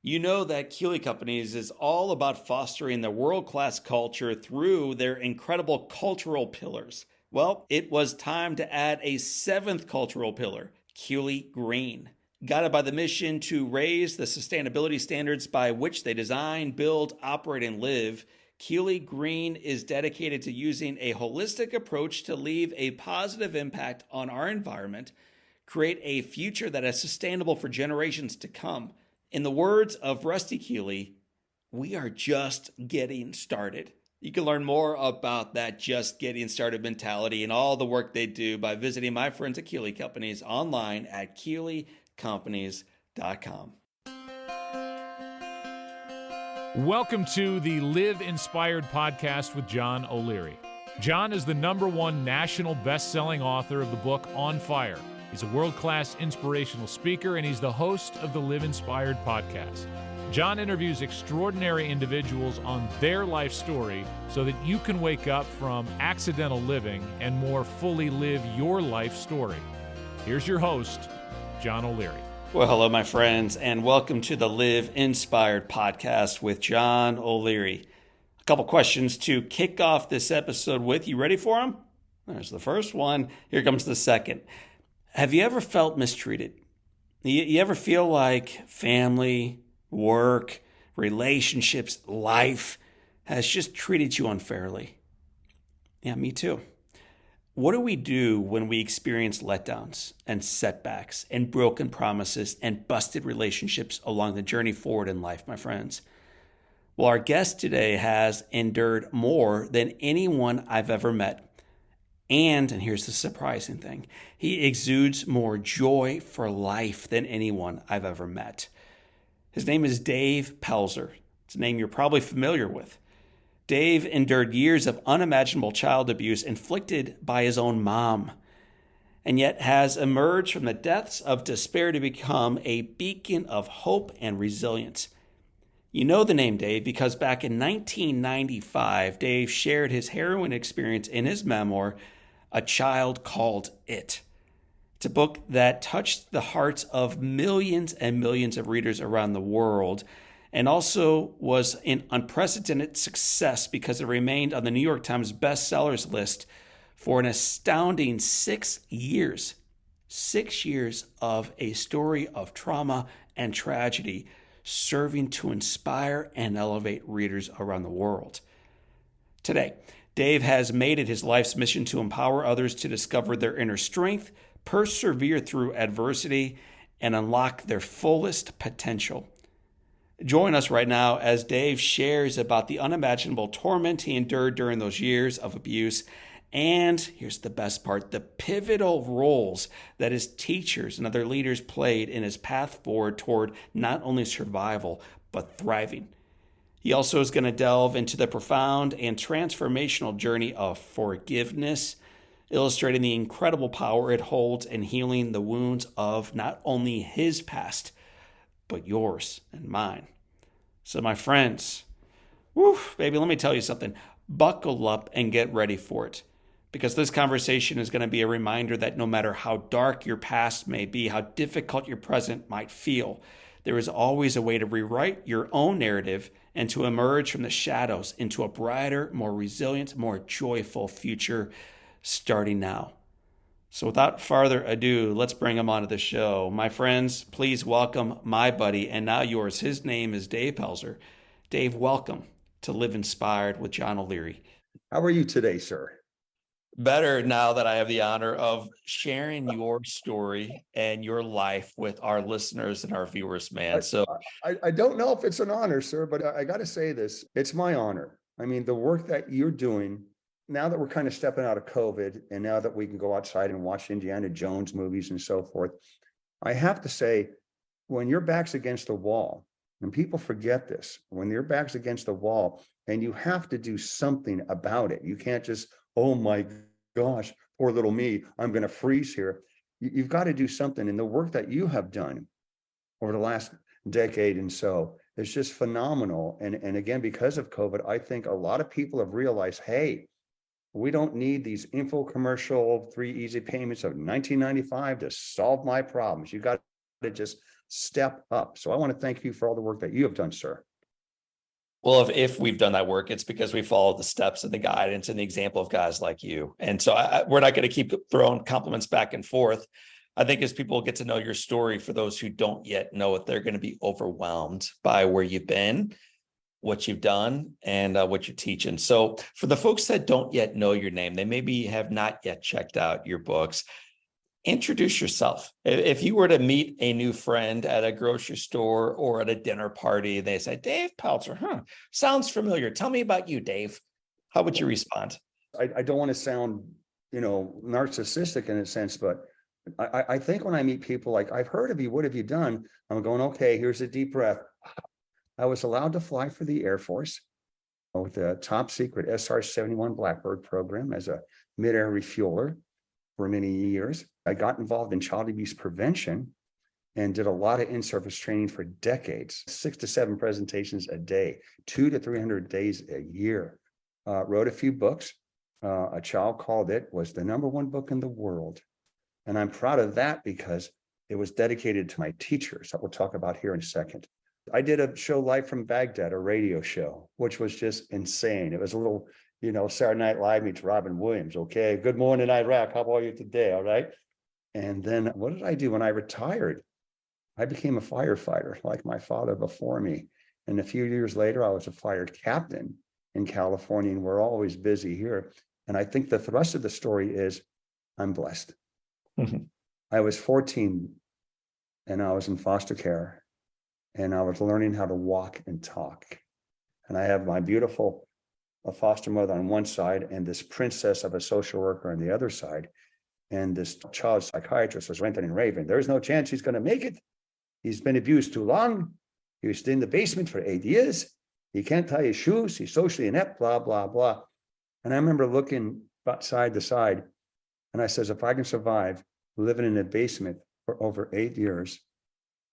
You know that Keeley Companies is all about fostering the world-class culture through their incredible cultural pillars. Well, it was time to add a seventh cultural pillar, Keeley Green. Guided by the mission to raise the sustainability standards by which they design, build, operate, and live, Keeley Green is dedicated to using a holistic approach to leave a positive impact on our environment, create a future that is sustainable for generations to come. In the words of Rusty Keeley, we are just getting started. You can learn more about that just getting started mentality and all the work they do by visiting my friends at Keeley Companies online at keeleycompanies.com. Welcome to the Live Inspired podcast with John O'Leary. John is the #1 national best-selling author of the book On Fire. He's a world-class inspirational speaker, and he's the host of the Live Inspired podcast. John interviews extraordinary individuals on their life story so that you can wake up from accidental living and more fully live your life story. Here's your host, John O'Leary. Well, hello, my friends, and welcome to the Live Inspired podcast with John O'Leary. A couple questions to kick off this episode with. You ready for them? There's the first one. Here comes the second. Have you ever felt mistreated? You ever feel like family, work, relationships, life has just treated you unfairly? Yeah, me too. What do we do when we experience letdowns and setbacks and broken promises and busted relationships along the journey forward in life, my friends? Well, our guest today has endured more than anyone I've ever met. And here's the surprising thing, he exudes more joy for life than anyone I've ever met. His name is Dave Pelzer. It's a name you're probably familiar with. Dave endured years of unimaginable child abuse inflicted by his own mom, and yet has emerged from the depths of despair to become a beacon of hope and resilience. You know the name Dave because back in 1995, Dave shared his harrowing experience in his memoir, A Child Called It. It's a book that touched the hearts of millions and millions of readers around the world, and also was an unprecedented success because it remained on the New York Times bestsellers list for an astounding 6 years. 6 years of a story of trauma and tragedy, serving to inspire and elevate readers around the world. Today, Dave has made it his life's mission to empower others to discover their inner strength, persevere through adversity, and unlock their fullest potential. Join us right now as Dave shares about the unimaginable torment he endured during those years of abuse. And here's the best part, the pivotal roles that his teachers and other leaders played in his path forward toward not only survival, but thriving. He also is going to delve into the profound and transformational journey of forgiveness, illustrating the incredible power it holds in healing the wounds of not only his past, but yours and mine. So my friends, baby, let me tell you something. Buckle up and get ready for it. Because this conversation is going to be a reminder that no matter how dark your past may be, how difficult your present might feel, there is always a way to rewrite your own narrative and to emerge from the shadows into a brighter, more resilient, more joyful future starting now. So without further ado, let's bring him onto the show. My friends, please welcome my buddy, and now yours. His name is Dave Pelzer. Dave, welcome to Live Inspired with John O'Leary. How are you today, sir? Better now that I have the honor of sharing your story and your life with our listeners and our viewers, man. I don't know if it's an honor, sir, but I got to say this. It's my honor. I mean, the work that you're doing, now that we're kind of stepping out of COVID and now that we can go outside and watch Indiana Jones movies and so forth, I have to say, when your back's against the wall, and people forget this, when your back's against the wall and you have to do something about it, you can't just, oh my gosh, poor little me, I'm going to freeze here. You've got to do something. And the work that you have done over the last decade and so is just phenomenal. And again, because of COVID, I think a lot of people have realized, hey, we don't need these commercial 3 easy payments of $19.95 to solve my problems. You got to just step up. So I want to thank you for all the work that you have done, sir. Well, if we've done that work, it's because we followed the steps and the guidance and the example of guys like you. And so we're not going to keep throwing compliments back and forth. I think as people get to know your story, for those who don't yet know it, they're going to be overwhelmed by where you've been, what you've done, and what you're teaching. So for the folks that don't yet know your name, they maybe have not yet checked out your books. Introduce yourself. If you were to meet a new friend at a grocery store or at a dinner party, they say, Dave Pelzer, sounds familiar. Tell me about you, Dave. How would you respond? I don't want to sound, narcissistic in a sense, but I think when I meet people like, I've heard of you, what have you done? I'm going, okay, here's a deep breath. I was allowed to fly for the Air Force with the top secret SR-71 Blackbird program as a mid-air refueler for many years. I got involved in child abuse prevention and did a lot of in-service training for decades, 6 to 7 presentations a day, 200 to 300 days a year. Wrote a few books. A Child Called It was the #1 book in the world. And I'm proud of that because it was dedicated to my teachers that we'll talk about here in a second. I did a show live from Baghdad, a radio show, which was just insane. It was a little, Saturday Night Live meets Robin Williams. Okay, good morning, Iraq. How are you today? All right. And then what did I do when I retired? I became a firefighter like my father before me. And a few years later, I was a fire captain in California, and we're always busy here. And I think the thrust of the story is I'm blessed. I was 14 and I was in foster care and I was learning how to walk and talk. And I have my beautiful foster mother on one side and this princess of a social worker on the other side. And this child psychiatrist was ranting and raving. There's no chance he's going to make it. He's been abused too long. He was in the basement for 8 years. He can't tie his shoes. He's socially inept, blah, blah, blah. And I remember looking side to side and I says, if I can survive living in a basement for over 8 years,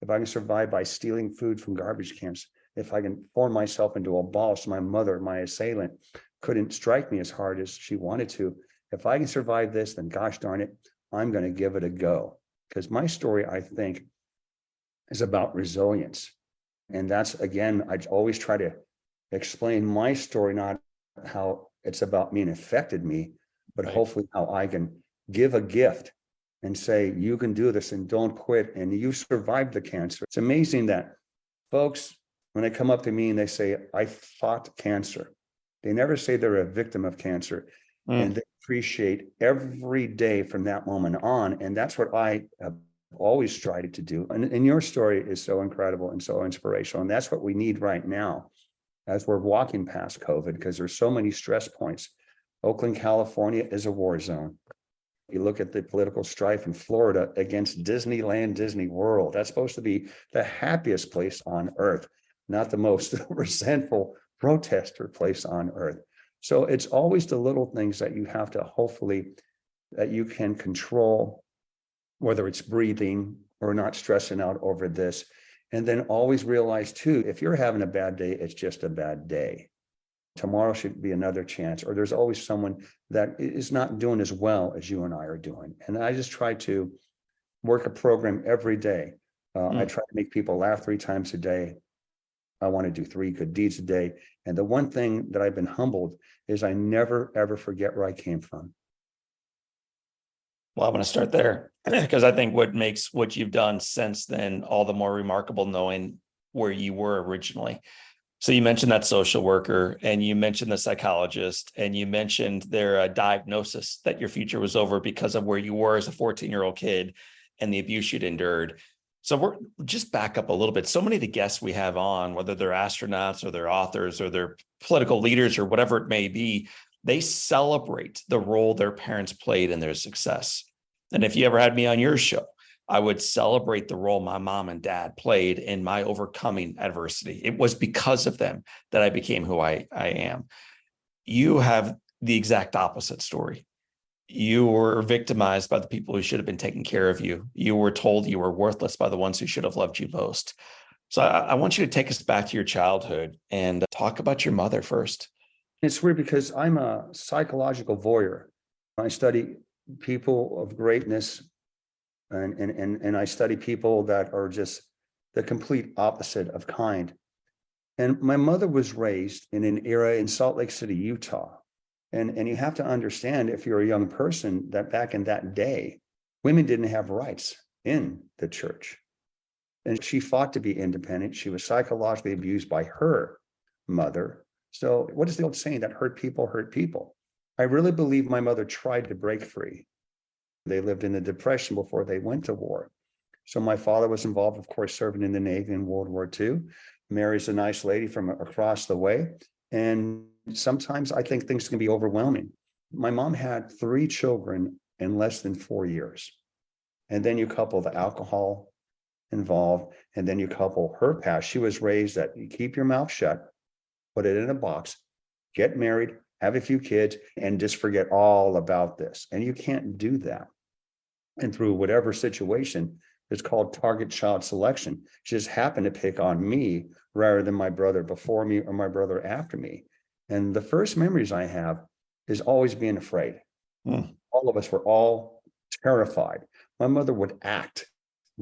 if I can survive by stealing food from garbage cans, if I can form myself into a ball so my mother, my assailant, couldn't strike me as hard as she wanted to, if I can survive this, then gosh darn it, I'm going to give it a go. Because my story, I think, is about resilience. And that's, again, I always try to explain my story, not how it's about me and affected me, but Right. hopefully how I can give a gift and say, you can do this and don't quit. And you survived the cancer. It's amazing that folks, when they come up to me and they say, I fought cancer, they never say they're a victim of cancer. And they appreciate every day from that moment on. And that's what I have always tried to do. And your story is so incredible and so inspirational. And that's what we need right now as we're walking past COVID, because there's so many stress points. Oakland, California is a war zone. You look at the political strife in Florida against Disneyland, Disney World. That's supposed to be the happiest place on earth, not the most resentful protester place on earth. So it's always the little things that you have to hopefully that you can control, whether it's breathing or not stressing out over this. And then always realize too, if you're having a bad day, it's just a bad day. Tomorrow should be another chance, or there's always someone that is not doing as well as you and I are doing. And I just try to work a program every day. I try to make people laugh 3 times a day. I want to do 3 good deeds a day. And the one thing that I've been humbled is I never, ever forget where I came from. Well, I'm going to start there because I think what makes what you've done since then all the more remarkable, knowing where you were originally. So you mentioned that social worker and you mentioned the psychologist and you mentioned their diagnosis that your future was over because of where you were as a 14-year-old kid and the abuse you'd endured. So we're just back up a little bit. So many of the guests we have on, whether they're astronauts or they're authors or they're political leaders or whatever it may be, they celebrate the role their parents played in their success. And if you ever had me on your show, I would celebrate the role my mom and dad played in my overcoming adversity. It was because of them that I became who I am. You have the exact opposite story. You were victimized by the people who should have been taking care of you. You were told you were worthless by the ones who should have loved you most. So I want you to take us back to your childhood and talk about your mother first. It's weird because I'm a psychological voyeur. I study people of greatness and I study people that are just the complete opposite of kind. And my mother was raised in an era in Salt Lake City, Utah. And you have to understand, if you're a young person, that back in that day, women didn't have rights in the church. And she fought to be independent. She was psychologically abused by her mother. So what is the old saying that hurt people hurt people? I really believe my mother tried to break free. They lived in the Depression before they went to war. So my father was involved, of course, serving in the Navy in World War II. Marries a nice lady from across the way. And sometimes I think things can be overwhelming. My mom had 3 children in less than 4 years. And then you couple the alcohol involved, and then you couple her past. She was raised that you keep your mouth shut, put it in a box, get married, have a few kids, and just forget all about this. And you can't do that. And through whatever situation, it's called target child selection. She just happened to pick on me rather than my brother before me or my brother after me. And the first memories I have is always being afraid. All of us were all terrified. My mother would act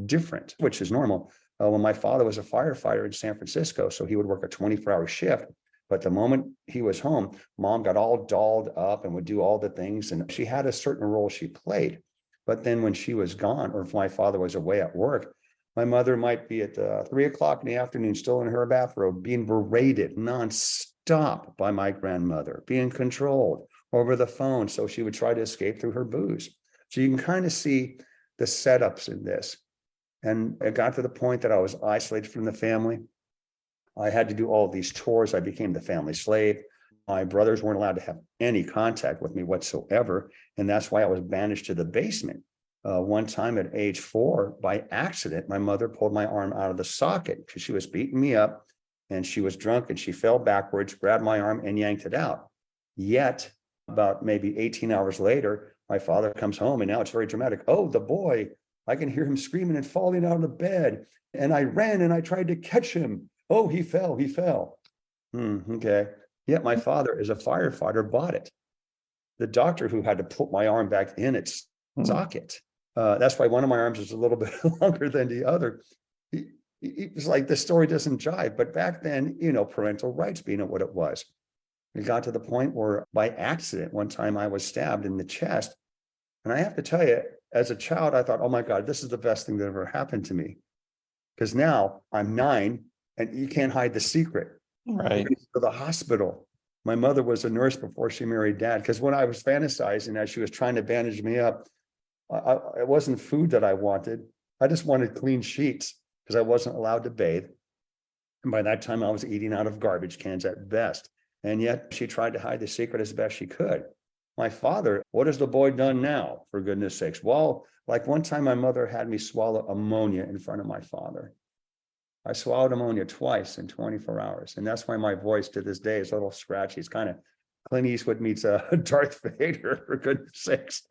different, which is normal. When my father was a firefighter in San Francisco, so he would work a 24-hour shift. But the moment he was home, mom got all dolled up and would do all the things. And she had a certain role she played. But then when she was gone, or if my father was away at work, my mother might be at 3 o'clock in the afternoon, still in her bathrobe, being berated nonstop by my grandmother, being controlled over the phone. So she would try to escape through her booze. So you can kind of see the setups in this. And it got to the point that I was isolated from the family. I had to do all these chores. I became the family slave. My brothers weren't allowed to have any contact with me whatsoever. And that's why I was banished to the basement. One time at age 4, by accident, my mother pulled my arm out of the socket because she was beating me up and she was drunk and she fell backwards, grabbed my arm and yanked it out. Yet, about maybe 18 hours later, my father comes home and now it's very dramatic. Oh, the boy, I can hear him screaming and falling out of the bed. And I ran and I tried to catch him. Oh, he fell. Okay. Yet my father, as a firefighter, bought it. The doctor who had to put my arm back in its socket. That's why one of my arms is a little bit longer than the other. It was like the story doesn't jive. But back then, parental rights being what it was. It got to the point where by accident, one time I was stabbed in the chest. And I have to tell you, as a child, I thought, oh my God, this is the best thing that ever happened to me. Because now I'm 9 and you can't hide the secret. Right. To the hospital. My mother was a nurse before she married dad. Because when I was fantasizing as she was trying to bandage me up, it wasn't food that I wanted. I just wanted clean sheets because I wasn't allowed to bathe. And by that time, I was eating out of garbage cans at best. And yet she tried to hide the secret as best she could. My father, what has the boy done now, for goodness sakes? Well, like one time my mother had me swallow ammonia in front of my father. I swallowed ammonia twice in 24 hours. And that's why my voice to this day is a little scratchy. It's kind of Clint Eastwood meets Darth Vader, for goodness sakes.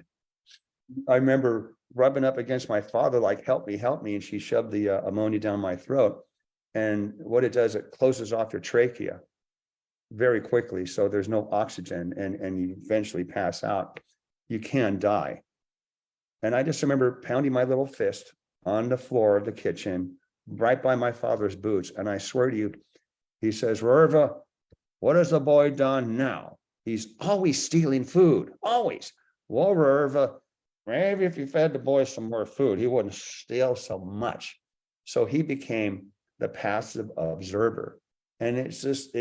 I remember rubbing up against my father, like, help me. And she shoved the ammonia down my throat. And what it does, it closes off your trachea very quickly. So there's no oxygen and you eventually pass out. You can die. And I just remember pounding my little fist on the floor of the kitchen, right by my father's boots. And I swear to you, he says, Rerva, what has the boy done now? He's always stealing food, always. Well, Rerva, maybe if you fed the boy some more food, he wouldn't steal so much. So he became the passive observer. And it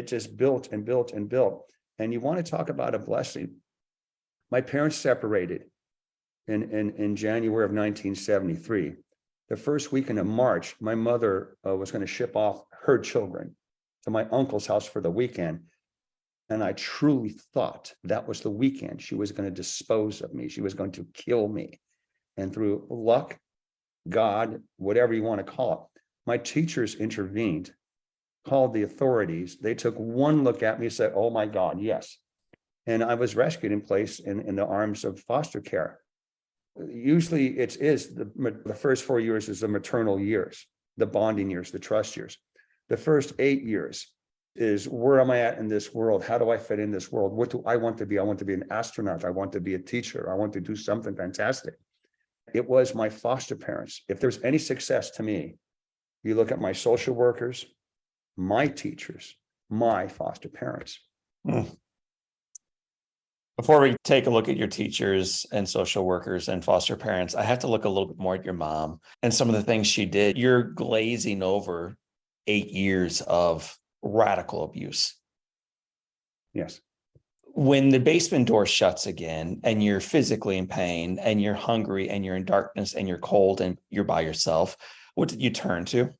just built and built and built. And you want to talk about a blessing. My parents separated in January of 1973. The first weekend of March, my mother was going to ship off her children to my uncle's house for the weekend. And I truly thought that was the weekend she was going to dispose of me. She was going to kill me. And through luck, God, whatever you want to call it, my teachers intervened, called the authorities. They took one look at me and said, oh my God, yes. And I was rescued and placed in the arms of foster care. Usually it is the first 4 years is the maternal years, the bonding years, the trust years. The first 8 years is, where am I at in this world? How do I fit in this world? What do I want to be? I want to be an astronaut. I want to be a teacher. I want to do something fantastic. It was my foster parents. If there's any success to me, You look at my social workers, my teachers, my foster parents. Mm. Before we take a look at your teachers and social workers and foster parents, I have to look a little bit more at your mom and some of the things she did. You're glazing over 8 years of radical abuse. Yes. When the basement door shuts again and you're physically in pain and you're hungry and you're in darkness and you're cold and you're by yourself, what did you turn to?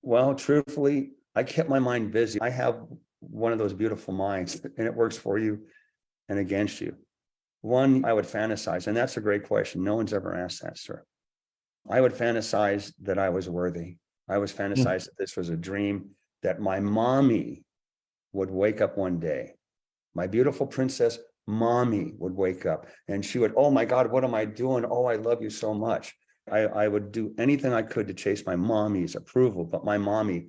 Well, truthfully, I kept my mind busy. I have one of those beautiful minds, and it works for you and against you. One, I would fantasize, and that's a great question. No one's ever asked that, sir. I would fantasize that I was worthy. I was fantasize that this was a dream, that my mommy would wake up one day. My beautiful princess mommy would wake up and she would, oh my God, what am I doing? Oh, I love you so much. I would do anything I could to chase my mommy's approval, but my mommy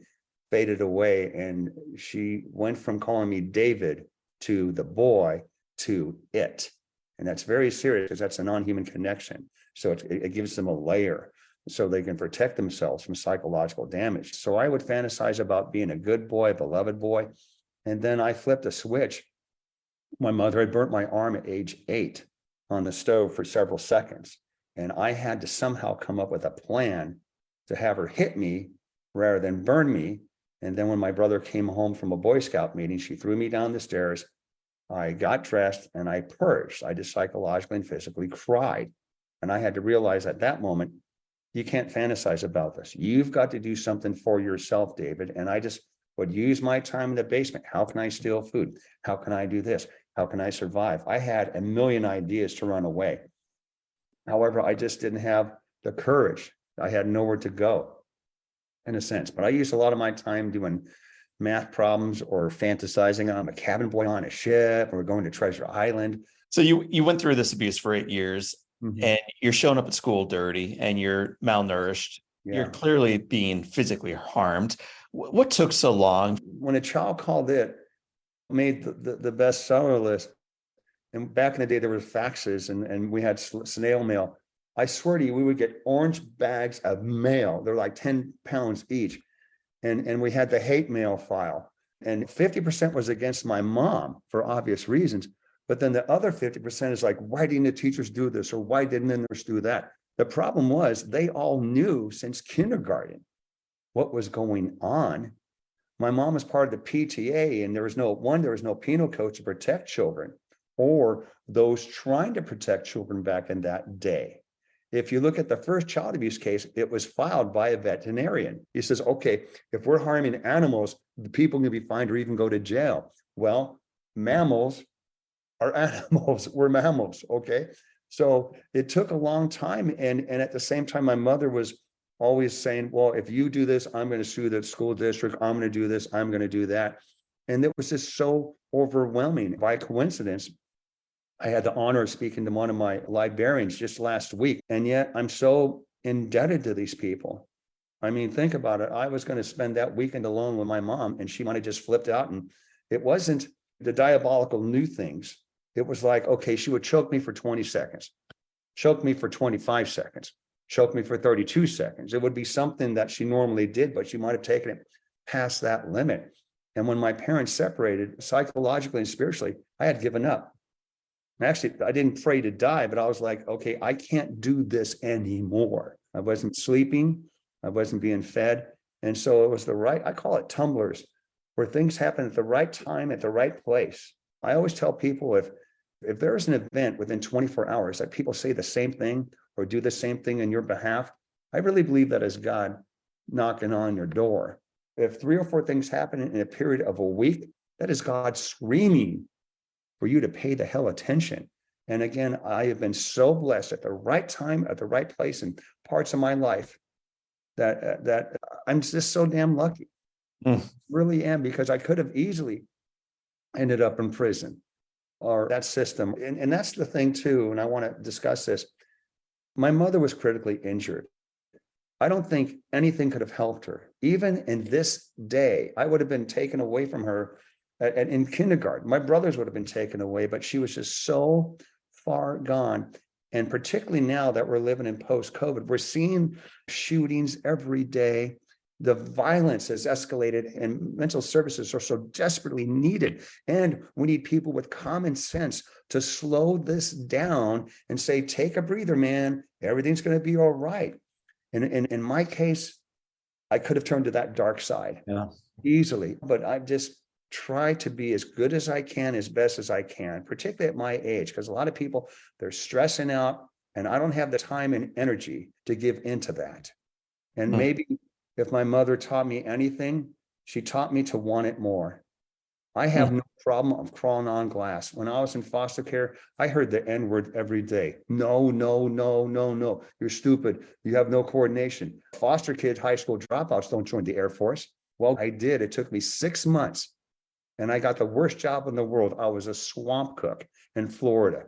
faded away and she went from calling me David to the boy to it. And that's very serious because that's a non-human connection. So it gives them a layer so they can protect themselves from psychological damage. So I would fantasize about being a good boy, beloved boy. And then I flipped a switch. My mother had burnt my arm at age 8 on the stove for several seconds. And I had to somehow come up with a plan to have her hit me rather than burn me. And then when my brother came home from a Boy Scout meeting, she threw me down the stairs. I got dressed and I purged. I just psychologically and physically cried. And I had to realize at that moment, you can't fantasize about this. You've got to do something for yourself, David. And I just would use my time in the basement. How can I steal food? How can I do this? How can I survive? I had a million ideas to run away. However, I just didn't have the courage. I had nowhere to go, in a sense. But I used a lot of my time doing math problems or fantasizing. I'm a cabin boy on a ship, or we're going to Treasure Island. So you went through this abuse for 8 years, and you're showing up at school dirty and you're malnourished. Yeah. You're clearly being physically harmed. What took so long? When A Child Called It made the bestseller list, and back in the day there were faxes and we had snail mail. I swear to you, we would get orange bags of mail. They're like 10 pounds each. And we had the hate mail file. And 50% was against my mom for obvious reasons. But then the other 50% is like, why didn't the teachers do this? Or why didn't the nurse do that? The problem was they all knew since kindergarten what was going on. My mom was part of the PTA, and there was no penal code to protect children or those trying to protect children back in that day. If you look at the first child abuse case, it was filed by a veterinarian. He says, okay, if we're harming animals, the people can be fined or even go to jail. Well, mammals are animals. We're mammals, okay? So it took a long time. And at the same time, my mother was always saying, well, if you do this, I'm going to sue the school district. I'm going to do this. I'm going to do that. And it was just so overwhelming. By coincidence, I had the honor of speaking to one of my librarians just last week. And yet I'm so indebted to these people. I mean, think about it. I was going to spend that weekend alone with my mom, and she might have just flipped out. And it wasn't the diabolical new things. It was like, okay, she would choke me for 20 seconds, choke me for 25 seconds, choke me for 32 seconds. It would be something that she normally did, but she might have taken it past that limit. And when my parents separated, psychologically and spiritually, I had given up. Actually, I didn't pray to die, but I was like, okay, I can't do this anymore. I wasn't sleeping. I wasn't being fed. And so it was I call it tumblers, where things happen at the right time, at the right place. I always tell people if there's an event within 24 hours that people say the same thing or do the same thing on your behalf, I really believe that is God knocking on your door. If 3 or 4 things happen in a period of a week, that is God screaming for you to pay the hell attention. And again, I have been so blessed at the right time, at the right place in parts of my life that I'm just so damn lucky. Really am, because I could have easily ended up in prison or that system. And that's the thing too, and I want to discuss this. My mother was critically injured. I don't think anything could have helped her. Even in this day, I would have been taken away from her in kindergarten. My brothers would have been taken away, but she was just so far gone. And particularly now that we're living in post-COVID, we're seeing shootings every day. The violence has escalated and mental services are so desperately needed. And we need people with common sense to slow this down and say, take a breather, man. Everything's going to be all right. And in my case, I could have turned to that dark side easily, but I've just tried to be as good as I can, as best as I can, particularly at my age, because a lot of people, they're stressing out and I don't have the time and energy to give into that. And maybe if my mother taught me anything, she taught me to want it more. I have no problem of crawling on glass. When I was in foster care, I heard the N-word every day. No, no, no, no, no. You're stupid. You have no coordination. Foster kids, high school dropouts don't join the Air Force. Well, I did. It took me 6 months and I got the worst job in the world. I was a swamp cook in Florida,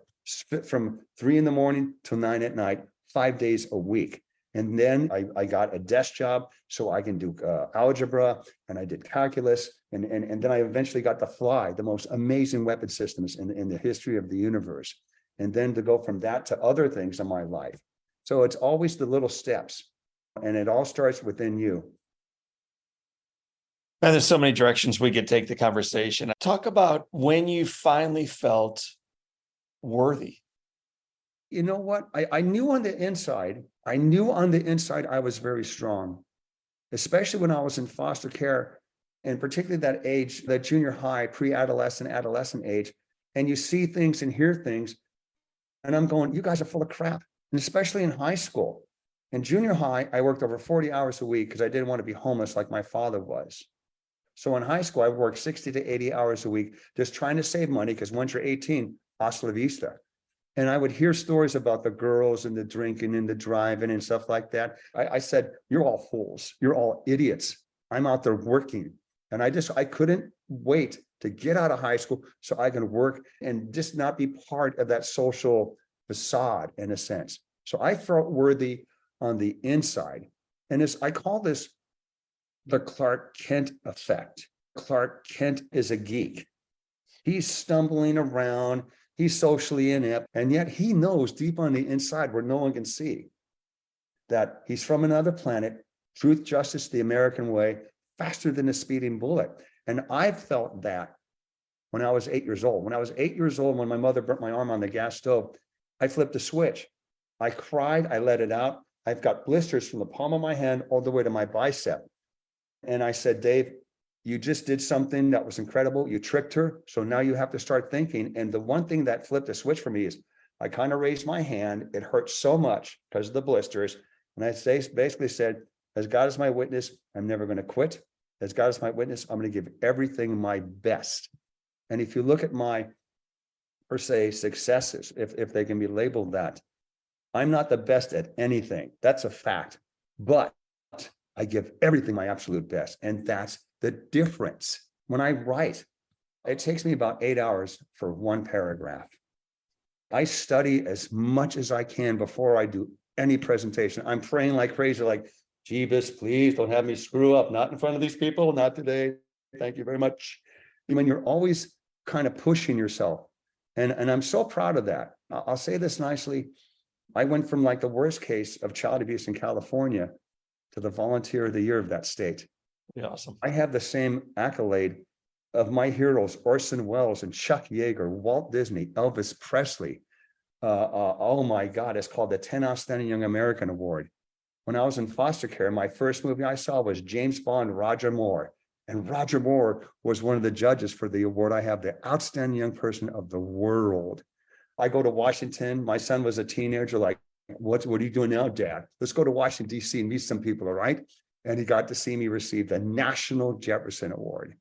from 3 a.m. till 9 p.m, 5 days a week. And then I got a desk job so I can do algebra, and I did calculus. And then I eventually got to fly the most amazing weapon systems in the history of the universe. And then to go from that to other things in my life. So it's always the little steps, and it all starts within you. And there's so many directions we could take the conversation. Talk about when you finally felt worthy. You know what? I knew on the inside, I was very strong, especially when I was in foster care, and particularly that age, that junior high, pre-adolescent, adolescent age. And you see things and hear things. And I'm going, you guys are full of crap. And especially in high school. In junior high, I worked over 40 hours a week because I didn't want to be homeless like my father was. So in high school, I worked 60 to 80 hours a week, just trying to save money, because once you're 18, hasta la vista. And I would hear stories about the girls and the drinking and the driving and stuff like that. I said, you're all fools. You're all idiots. I'm out there working. And I couldn't wait to get out of high school so I can work and just not be part of that social facade in a sense. So I felt worthy on the inside. And I call this the Clark Kent effect. Clark Kent is a geek. He's stumbling around. He's socially inept, and yet he knows deep on the inside where no one can see that he's from another planet, truth, justice, the American way, faster than a speeding bullet. And I felt that when I was 8 years old. When I was 8 years old, when my mother burnt my arm on the gas stove, I flipped a switch. I cried, I let it out. I've got blisters from the palm of my hand all the way to my bicep. And I said, Dave, you just did something that was incredible. You tricked her. So now you have to start thinking. And the one thing that flipped a switch for me is I kind of raised my hand. It hurt so much because of the blisters. And I basically said, as God is my witness, I'm never going to quit. As God is my witness, I'm going to give everything my best. And if you look at my, per se, successes, if they can be labeled that, I'm not the best at anything. That's a fact. But I give everything my absolute best. And that's the difference. When I write, it takes me about 8 hours for one paragraph. I study as much as I can before I do any presentation. I'm praying like crazy, like, Jeebus, please don't have me screw up. Not in front of these people, not today. Thank you very much. I mean, you're always kind of pushing yourself. And I'm so proud of that. I'll say this nicely. I went from like the worst case of child abuse in California to the volunteer of the year of that state. Yeah, awesome. I have the same accolade of my heroes, Orson Welles and Chuck Yeager, Walt Disney, Elvis Presley. Oh my God, it's called the 10 Outstanding Young American Award. When I was in foster care, my first movie I saw was James Bond, Roger Moore. And Roger Moore was one of the judges for the award. I have the Outstanding Young Person of the World. I go to Washington. My son was a teenager, like, what are you doing now, Dad? Let's go to Washington, D.C. and meet some people, all right? And he got to see me receive the National Jefferson Award.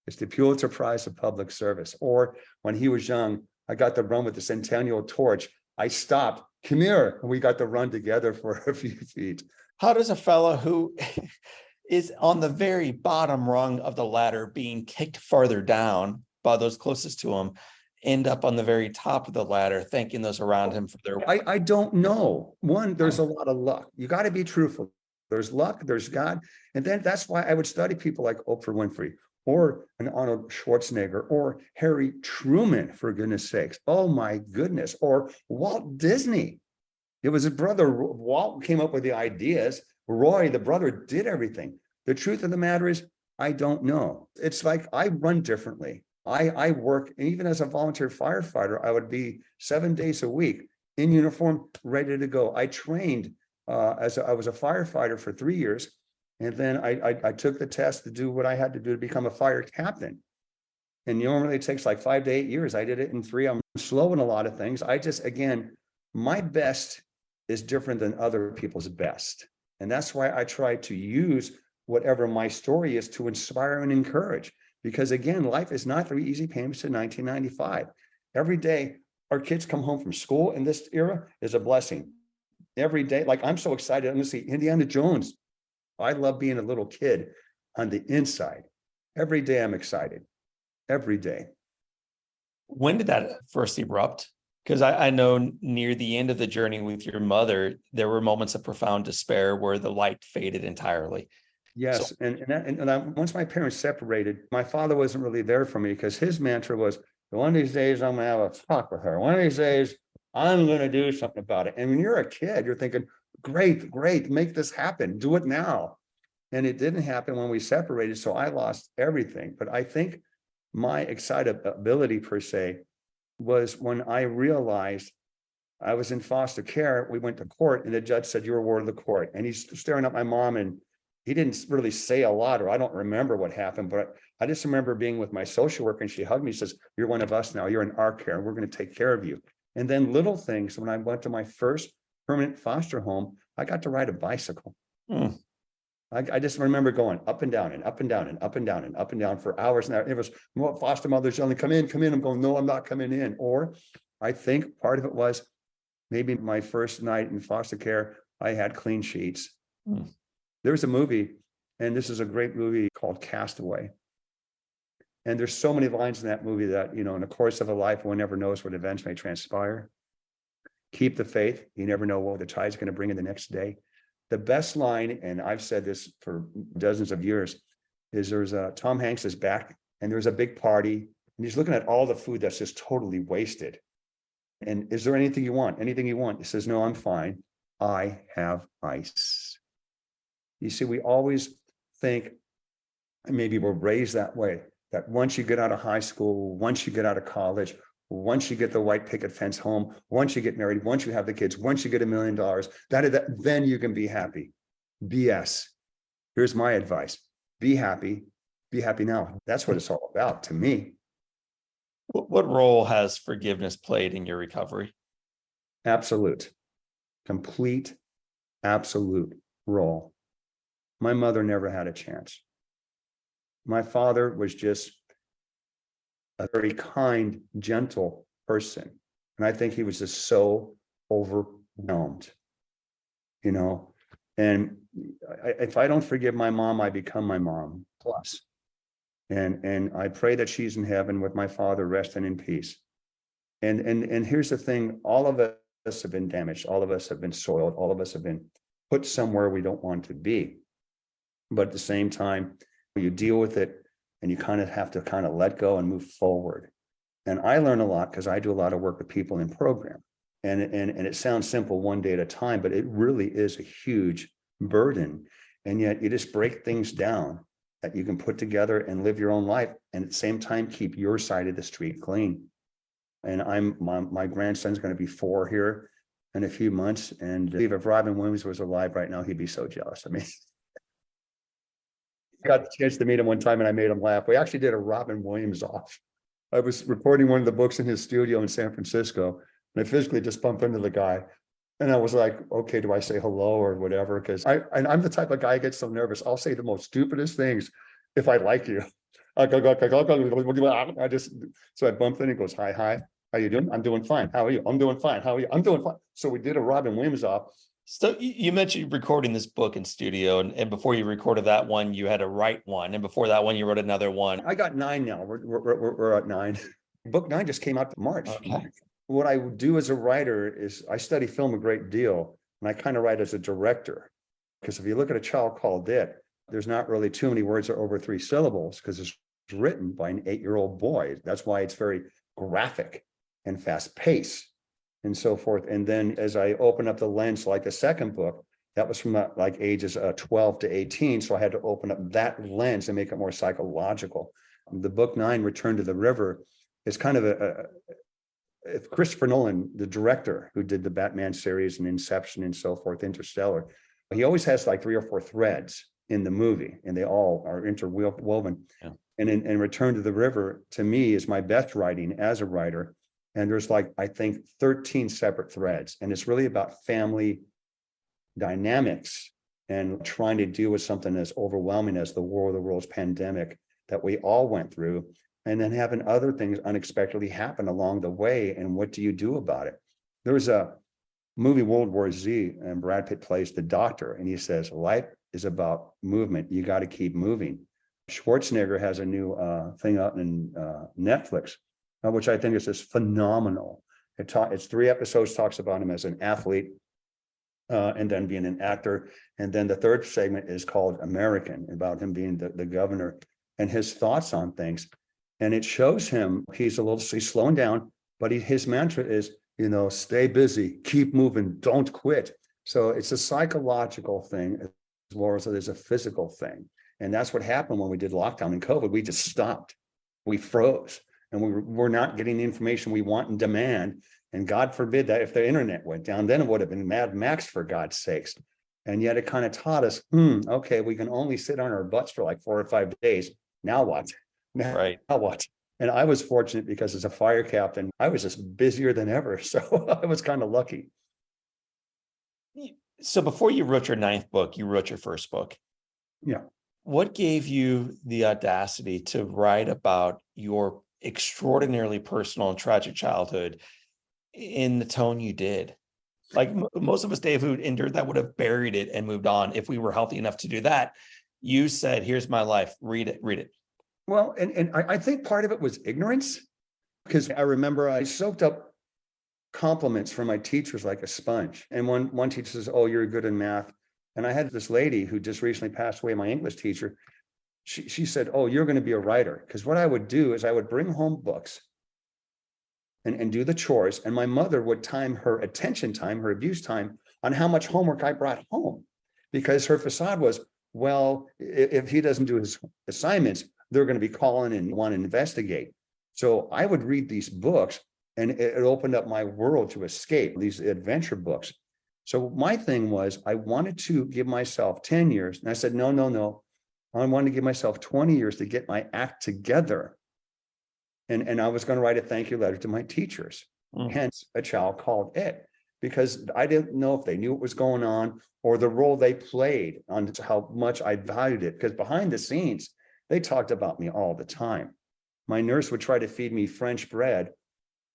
It's the Pulitzer Prize of Public Service. Or when he was young, I got to run with the Centennial Torch. I stopped, come here, and we got to run together for a few feet. How does a fellow who is on the very bottom rung of the ladder being kicked farther down by those closest to him end up on the very top of the ladder, thanking those around him for their work? I don't know. One, there's a lot of luck. You got to be truthful. There's luck, there's God. And then that's why I would study people like Oprah Winfrey or an Arnold Schwarzenegger or Harry Truman, for goodness sakes. Oh my goodness. Or Walt Disney. It was his brother, Walt, came up with the ideas. Roy, the brother, did everything. The truth of the matter is, I don't know. It's like I run differently. I work, and even as a volunteer firefighter, I would be 7 days a week in uniform, ready to go. I trained I was a firefighter for 3 years. And then I took the test to do what I had to do to become a fire captain. And normally it takes like 5 to 8 years. I did it in 3. I'm slow in a lot of things. I just, again, my best is different than other people's best. And that's why I try to use whatever my story is to inspire and encourage. Because again, life is not 3 easy payments to 1995. Every day our kids come home from school in this era is a blessing. Every day, like I'm so excited. I'm going to see Indiana Jones. I love being a little kid on the inside. Every day I'm excited. Every day. When did that first erupt? Because I know near the end of the journey with your mother, there were moments of profound despair where the light faded entirely. Yes. So, Once my parents separated, my father wasn't really there for me because his mantra was, one of these days I'm going to have a talk with her. One of these days I'm going to do something about it. And when you're a kid, you're thinking, great, make this happen. Do it now. And it didn't happen when we separated. So I lost everything. But I think my excitability per se was when I realized I was in foster care. We went to court and the judge said, you're a ward of the court. And he's staring at my mom and he didn't really say a lot, or I don't remember what happened, but I just remember being with my social worker and she hugged me, says, you're one of us now, you're in our care and we're going to take care of you. And then little things, when I went to my first permanent foster home, I got to ride a bicycle. I just remember going up and down and up and down and up and down and up and down for hours. And it was foster mothers yelling, come in. I'm going, no, I'm not coming in. Or I think part of it was maybe my first night in foster care, I had clean sheets. There was a movie, and this is a great movie called Castaway. And there's so many lines in that movie that, in the course of a life, one never knows what events may transpire. Keep the faith. You never know what the tide's going to bring in the next day. The best line, and I've said this for dozens of years, is there's Tom Hanks is back and there's a big party and he's looking at all the food that's just totally wasted. And is there anything you want? Anything you want? He says, no, I'm fine. I have ice. You see, we always think, and maybe we're raised that way, that once you get out of high school, once you get out of college, once you get the white picket fence home, once you get married, once you have the kids, once you get $1 million, then you can be happy. BS. Here's my advice. Be happy now. That's what it's all about to me. what role has forgiveness played in your recovery? Absolute, complete, absolute role. My mother never had a chance. My father was just a very kind, gentle person. And I think he was just so overwhelmed, and if I don't forgive my mom, I become my mom plus. And I pray that she's in heaven with my father, resting in peace. And here's the thing, all of us have been damaged. All of us have been soiled. All of us have been put somewhere we don't want to be. But at the same time, you deal with it and you have to let go and move forward. And I learn a lot because I do a lot of work with people in program. And it sounds simple, one day at a time, but it really is a huge burden. And yet you just break things down that you can put together and live your own life. And at the same time, keep your side of the street clean. And my grandson's going to be 4 here in a few months. And if Robin Williams was alive right now, he'd be so jealous of me. I got the chance to meet him one time and I made him laugh. We actually did a Robin Williams off. I was recording one of the books in his studio in San Francisco, and I physically just bumped into the guy. And I was like, okay, do I say hello or whatever? Because I'm the type of guy who gets so nervous. I'll say the most stupidest things if I like you. So I bumped in and he goes, hi, how you doing? I'm doing fine. How are you? I'm doing fine. How are you? I'm doing fine. So we did a Robin Williams off. So you mentioned recording this book in studio, and before you recorded that one, you had to write one, and before that one, you wrote another one. I got 9 now. We're at 9. Book 9 just came out in March. Okay. What I do as a writer is I study film a great deal, and I kind of write as a director. Because if you look at A Child Called It, there's not really too many words that are over 3 syllables because it's written by an 8-year-old boy. That's why it's very graphic and fast paced. and so forth. And then as I open up the lens, like the second book, that was from like ages 12 to 18. So I had to open up that lens and make it more psychological. The book 9, Return to the River, is kind of if Christopher Nolan, the director who did the Batman series and Inception and so forth, Interstellar, he always has like 3 or 4 threads in the movie, and they all are interwoven. Yeah. And in Return to the River, to me, is my best writing as a writer. And there's like, I think, 13 separate threads. And it's really about family dynamics and trying to deal with something as overwhelming as the War of the Worlds pandemic that we all went through, and then having other things unexpectedly happen along the way. And what do you do about it? There's a movie, World War Z, and Brad Pitt plays the doctor, and he says, life is about movement. You got to keep moving. Schwarzenegger has a new thing out in Netflix, which I think is just phenomenal. It's 3 episodes, talks about him as an athlete, and then being an actor. And then the third segment is called American, about him being the governor and his thoughts on things. And it shows him he's slowing down, but his mantra is, stay busy, keep moving, don't quit. So it's a psychological thing as well as there's a physical thing. And that's what happened when we did lockdown and COVID. We just stopped. We froze, and we're not getting the information we want and demand. And God forbid that if the internet went down, then it would have been Mad Max, for God's sakes. And yet it kind of taught us, okay, we can only sit on our butts for like 4 or 5 days. Now what? Now what? And I was fortunate because as a fire captain, I was just busier than ever. So I was kind of lucky. So before you wrote your 9th book, you wrote your first book. Yeah. What gave you the audacity to write about your extraordinarily personal and tragic childhood in the tone you did? Like most of us, Dave, who endured that would have buried it and moved on if we were healthy enough to do that. You said, here's my life, read it. Well, and I think part of it was ignorance, because I remember I soaked up compliments from my teachers like a sponge. And one teacher says, oh, you're good in math. And I had this lady who just recently passed away, my English teacher. She said, oh, you're going to be a writer. Because what I would do is I would bring home books and do the chores. And my mother would time her attention time, her abuse time, on how much homework I brought home. Because her facade was, well, if he doesn't do his assignments, they're going to be calling and want to investigate. So I would read these books, and it opened up my world to escape, these adventure books. So my thing was, I wanted to give myself 10 years. And I said, no. I wanted to give myself 20 years to get my act together. And I was going to write a thank you letter to my teachers, hence A Child Called It, because I didn't know if they knew what was going on or the role they played on how much I valued it. Because behind the scenes, they talked about me all the time. My nurse would try to feed me French bread,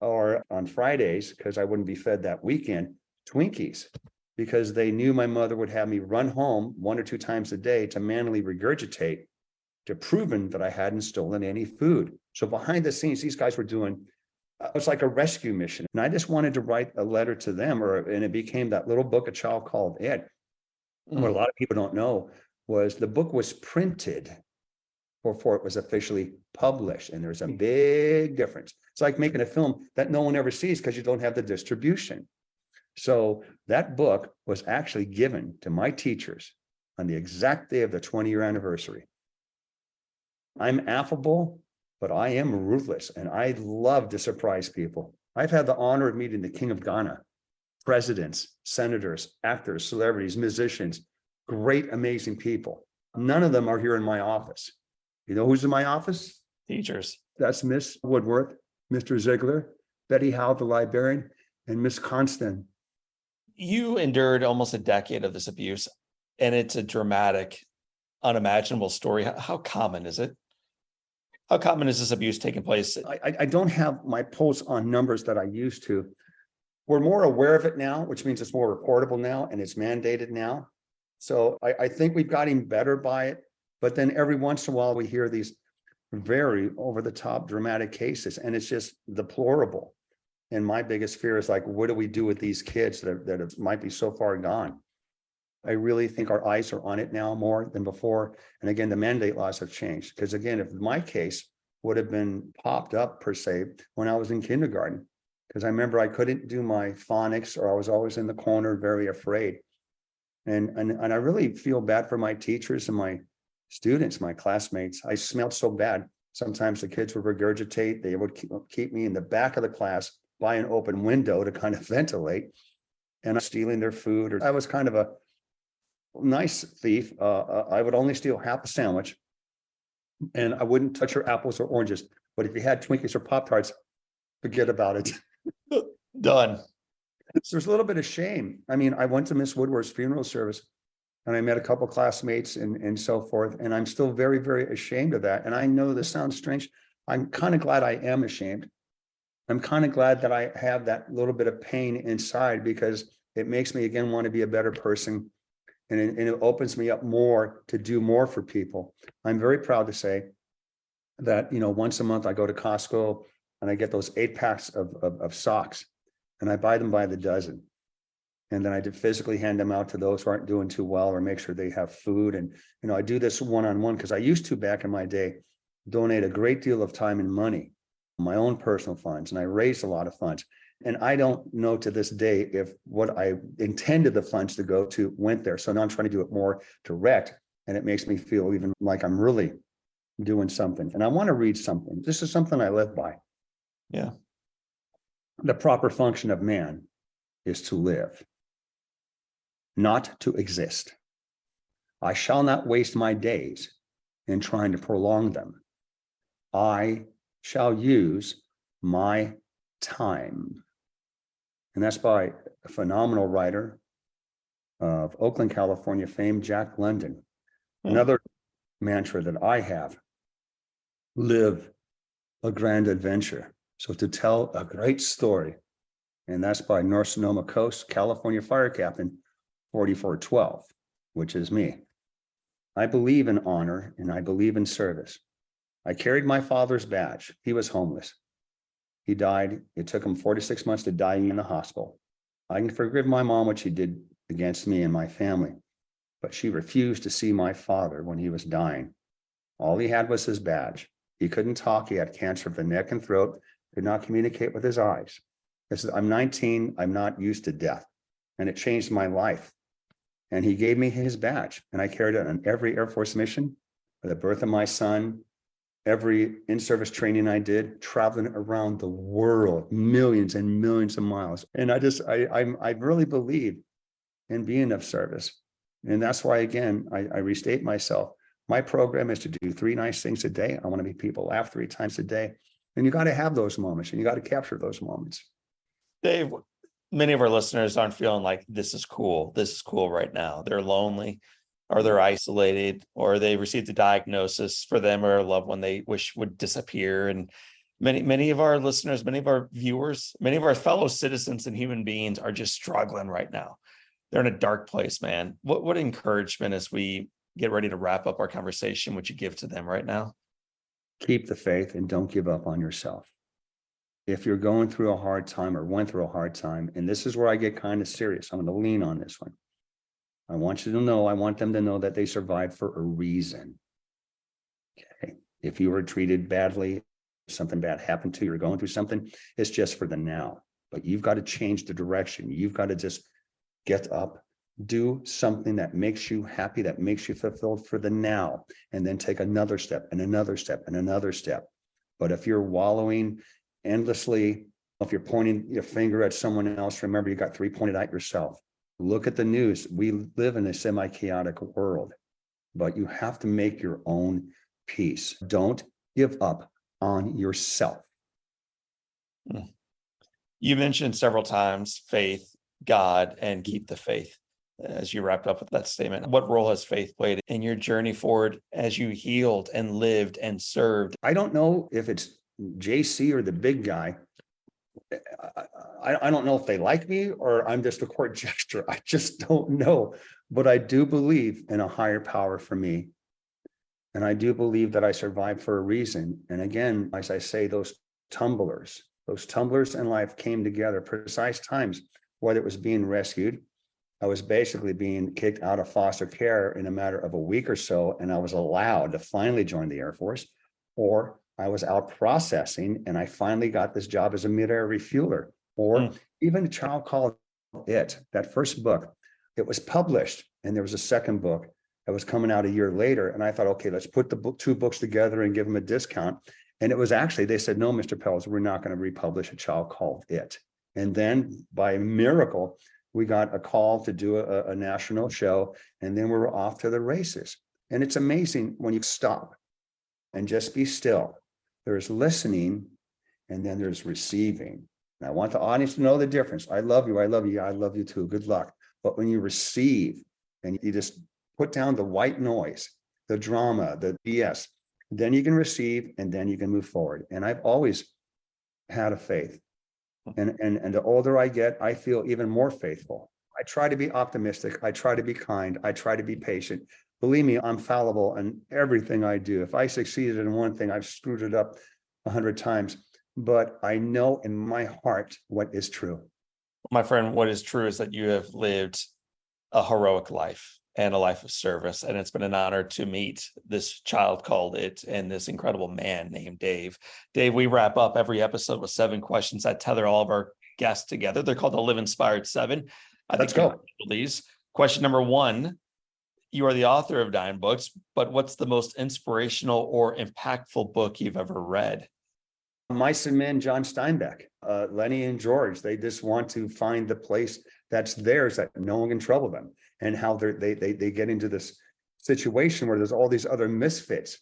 or on Fridays, because I wouldn't be fed that weekend, Twinkies, because they knew my mother would have me run home 1 or 2 times a day to manually regurgitate, to proven that I hadn't stolen any food. So behind the scenes, these guys were doing, it was like a rescue mission. And I just wanted to write a letter to them, and it became that little book, A Child Called It. What a lot of people don't know was the book was printed before it was officially published. And there's a big difference. It's like making a film that no one ever sees because you don't have the distribution. So that book was actually given to my teachers on the exact day of the 20-year anniversary. I'm affable, but I am ruthless, and I love to surprise people. I've had the honor of meeting the King of Ghana, presidents, senators, actors, celebrities, musicians, great, amazing people. None of them are here in my office. You know who's in my office? Teachers. That's Miss Woodworth, Mr. Ziegler, Betty Howe, the librarian, and Miss Constant. You endured almost a decade of this abuse, and it's a dramatic, unimaginable story. How common is it? How common is this abuse taking place? I don't have my pulse on numbers that I used to. We're more aware of it now, which means it's more reportable now, and it's mandated now. So I think we've gotten better by it. But then every once in a while, we hear these very over-the-top dramatic cases, and it's just deplorable. And my biggest fear is like, what do we do with these kids that might be so far gone? I really think our eyes are on it now more than before. And again, the mandate laws have changed. Because again, if my case would have been popped up per se when I was in kindergarten, because I remember I couldn't do my phonics, or I was always in the corner, very afraid. And I really feel bad for my teachers and my students, my classmates. I smelled so bad. Sometimes the kids would regurgitate. They would keep me in the back of the class by an open window to kind of ventilate, and I'm stealing their food. Or I was kind of a nice thief. I would only steal half a sandwich, and I wouldn't touch your apples or oranges. But if you had Twinkies or Pop-Tarts, forget about it. Done. So there's a little bit of shame. I mean, I went to Miss Woodward's funeral service, and I met a couple classmates and so forth. And I'm still very, very ashamed of that. And I know this sounds strange. I'm kind of glad I am ashamed. I'm kind of glad that I have that little bit of pain inside, because it makes me again want to be a better person. And it opens me up more to do more for people. I'm very proud to say that, once a month I go to Costco and I get those 8 packs of socks, and I buy them by the dozen. And then I did physically hand them out to those who aren't doing too well, or make sure they have food. And, I do this one-on-one, because I used to, back in my day, donate a great deal of time and money, my own personal funds, and I raised a lot of funds. And I don't know to this day if what I intended the funds to go to went there. So now I'm trying to do it more direct, and it makes me feel even like I'm really doing something. And I want to read something. This is something I live by. Yeah. The proper function of man is to live, not to exist. I shall not waste my days in trying to prolong them. I shall use my time. And that's by a phenomenal writer of Oakland, California fame, Jack London. Another mantra that I have: live a grand adventure. So to tell a great story, and that's by North Sonoma Coast, California Fire Captain 4412, which is me. I believe in honor and I believe in service. I carried my father's badge. He was homeless. He died. It took him 46 months to die in the hospital. I can forgive my mom what she did against me and my family, but she refused to see my father when he was dying. All he had was his badge. He couldn't talk. He had cancer of the neck and throat, could not communicate with his eyes. I'm 19. I'm not used to death. And it changed my life. And he gave me his badge, and I carried it on every Air Force mission, for the birth of my son, every in-service training I did, traveling around the world, millions and millions of miles. And I really believe in being of service. And that's why, again, I restate myself. My program is to do 3 nice things a day. I want to make people laugh 3 times a day. And you got to have those moments, and you got to capture those moments. Dave, many of our listeners aren't feeling like this is cool. This is cool right now. They're lonely, or they're isolated, or they received a diagnosis for them or a loved one they wish would disappear. And many of our listeners, many of our viewers, many of our fellow citizens and human beings are just struggling right now. They're in a dark place, man. What encouragement, as we get ready to wrap up our conversation, would you give to them right now? Keep the faith and don't give up on yourself. If you're going through a hard time or went through a hard time, and this is where I get kind of serious, I'm going to lean on this one. I want them to know that they survived for a reason. Okay. If you were treated badly, something bad happened to you, or going through something, it's just for the now. But you've got to change the direction. You've got to just get up, do something that makes you happy, that makes you fulfilled for the now, and then take another step and another step and another step. But if you're wallowing endlessly, if you're pointing your finger at someone else, remember you got 3 pointed at yourself. Look at the news. We live in a semi-chaotic world, but you have to make your own peace. Don't give up on yourself. You mentioned several times faith, God, and keep the faith as you wrapped up with that statement. What role has faith played in your journey forward as you healed and lived and served? I don't know if it's JC or the big guy. I don't know if they like me or I'm just a court jester. I just don't know. But I do believe in a higher power for me. And I do believe that I survived for a reason. And again, as I say, those tumblers in life came together, precise times, whether it was being rescued. I was basically being kicked out of foster care in a matter of a week or so, and I was allowed to finally join the Air Force, or I was out processing and I finally got this job as a mid-air refueler. or even A Child Called It, that first book. It was published, and there was a second book that was coming out a year later. And I thought, okay, let's put the two books together and give them a discount. And it was actually, they said, no, Mr. Pelzer, we're not going to republish A Child Called It. And then by miracle, we got a call to do a national show, and then we were off to the races. And it's amazing when you stop and just be still. There's listening, and then there's receiving. And I want the audience to know the difference. I love you. I love you. I love you too. Good luck. But when you receive and you just put down the white noise, the drama, the BS, then you can receive, and then you can move forward. And I've always had a faith. And the older I get, I feel even more faithful. I try to be optimistic. I try to be kind. I try to be patient. Believe me, I'm fallible in everything I do. If I succeeded in one thing, I've screwed it up 100 times. But I know in my heart what is true. My friend, what is true is that you have lived a heroic life and a life of service. And it's been an honor to meet this Child Called It and this incredible man named Dave. Dave, we wrap up every episode with 7 questions that tether all of our guests together. They're called the Live Inspired 7. Let's go. These. Question number 1, you are the author of 9 books, but what's the most inspirational or impactful book you've ever read? Mice and Men, John Steinbeck, Lenny and George, they just want to find the place that's theirs, that no one can trouble them, and how they get into this situation where there's all these other misfits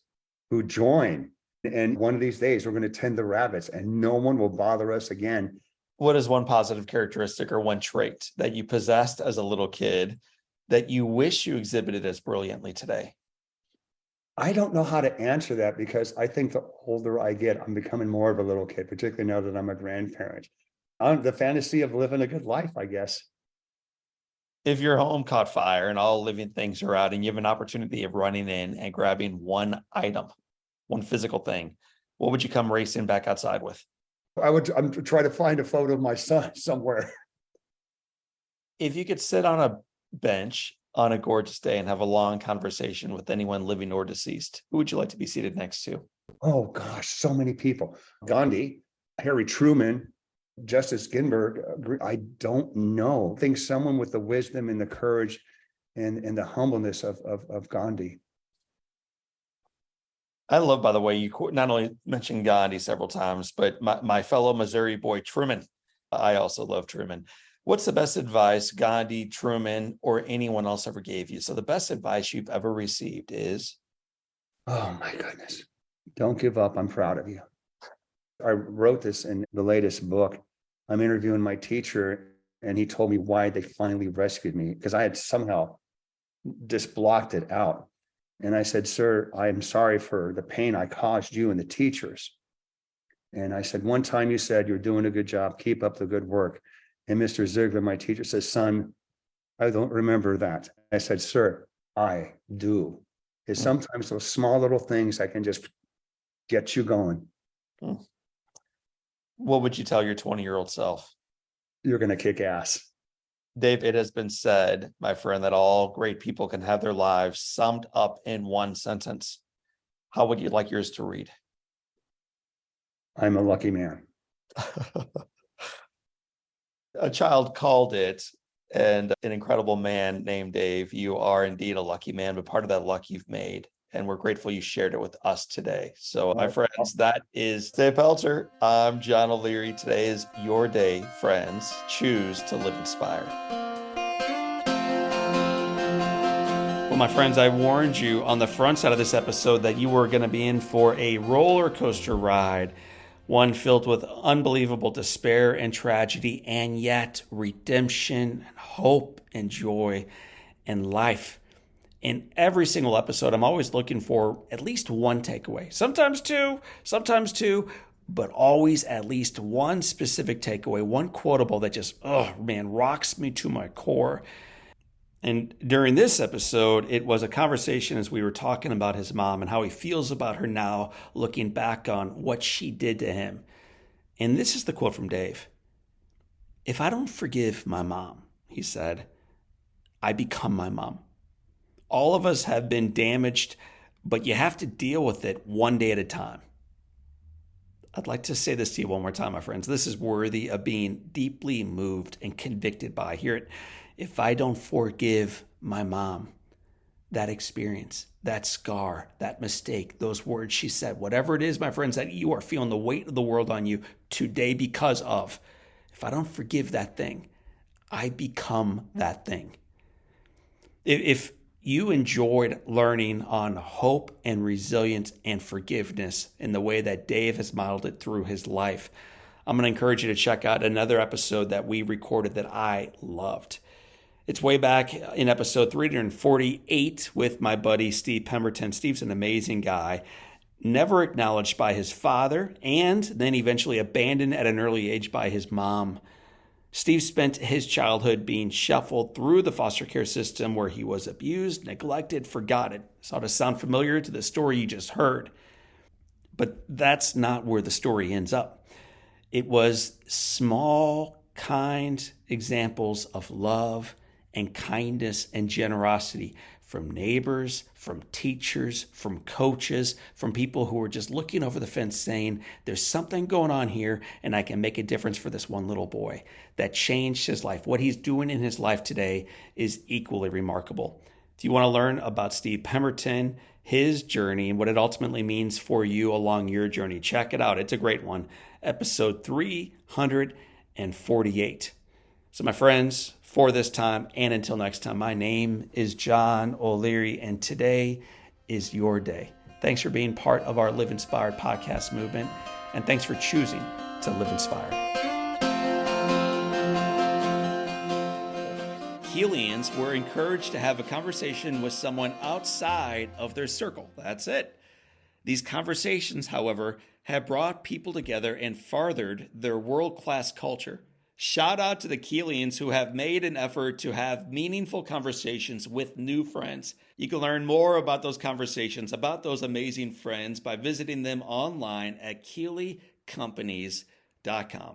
who join. And one of these days we're going to tend the rabbits and no one will bother us again. What is one positive characteristic or one trait that you possessed as a little kid that you wish you exhibited as brilliantly today? I don't know how to answer that, because I think the older I get, I'm becoming more of a little kid, particularly now that I'm a grandparent. The fantasy of living a good life, I guess. If your home caught fire and all living things are out and you have an opportunity of running in and grabbing one item, one physical thing, what would you come racing back outside with? I'm trying to find a photo of my son somewhere. If you could sit on a bench on a gorgeous day and have a long conversation with anyone living or deceased, who would you like to be seated next to? Oh gosh, so many people. Gandhi, Harry Truman, Justice Ginsburg. I don't know. I think someone with the wisdom and the courage and the humbleness of Gandhi. I love, by the way, you not only mentioned Gandhi several times, but my fellow Missouri boy, Truman. I also love Truman. What's the best advice Gandhi, Truman, or anyone else ever gave you? So the best advice you've ever received is? Oh my goodness. Don't give up. I'm proud of you. I wrote this in the latest book. I'm interviewing my teacher, and he told me why they finally rescued me, because I had somehow just blocked it out. And I said, sir, I'm sorry for the pain I caused you and the teachers. And I said, one time you said, you're doing a good job. Keep up the good work. And Mr. Ziegler, my teacher, says, son, I don't remember that. I said, sir, I do. It's sometimes those small little things that can just get you going. What would you tell your 20-year-old self? You're going to kick ass. Dave, it has been said, my friend, that all great people can have their lives summed up in one sentence. How would you like yours to read? I'm a lucky man. A Child Called It, and an incredible man named Dave. You are indeed a lucky man, but part of that luck you've made. And we're grateful you shared it with us today. So, my friends, that is Dave Pelzer. I'm John O'Leary. Today is your day, friends. Choose to live inspired. Well, my friends, I warned you on the front side of this episode that you were going to be in for a roller coaster ride, one filled with unbelievable despair and tragedy, and yet redemption and hope and joy and life. In every single episode, I'm always looking for at least one takeaway, sometimes two, but always at least one specific takeaway, one quotable that just, rocks me to my core. And during this episode, it was a conversation as we were talking about his mom and how he feels about her now, looking back on what she did to him. And this is the quote from Dave. If I don't forgive my mom, he said, I become my mom. All of us have been damaged, but you have to deal with it one day at a time. I'd like to say this to you one more time, my friends. This is worthy of being deeply moved and convicted by. Hear it. If I don't forgive my mom, that experience, that scar, that mistake, those words she said, whatever it is, my friends, that you are feeling the weight of the world on you today because of, if I don't forgive that thing, I become that thing. If you enjoyed learning on hope and resilience and forgiveness in the way that Dave has modeled it through his life, I'm going to encourage you to check out another episode that we recorded that I loved. It's way back in episode 348 with my buddy Steve Pemberton. Steve's an amazing guy, never acknowledged by his father, and then eventually abandoned at an early age by his mom. Steve spent his childhood being shuffled through the foster care system where he was abused, neglected, forgotten. So to sound familiar to the story you just heard. But that's not where the story ends up. It was small, kind examples of love and kindness and generosity from neighbors, from teachers, from coaches, from people who were just looking over the fence saying, there's something going on here and I can make a difference for this one little boy. That changed his life. What he's doing in his life today is equally remarkable. Do you want to learn about Steve Pemberton, his journey, and what it ultimately means for you along your journey? Check it out. It's a great one. Episode 348. So my friends, for this time and until next time, my name is John O'Leary, and today is your day. Thanks for being part of our Live Inspired podcast movement, and thanks for choosing to live inspired. Keelians were encouraged to have a conversation with someone outside of their circle. That's it. These conversations, however, have brought people together and furthered their world-class culture. Shout out to the Keelians who have made an effort to have meaningful conversations with new friends. You can learn more about those conversations, about those amazing friends, by visiting them online at KeelyCompanies.com.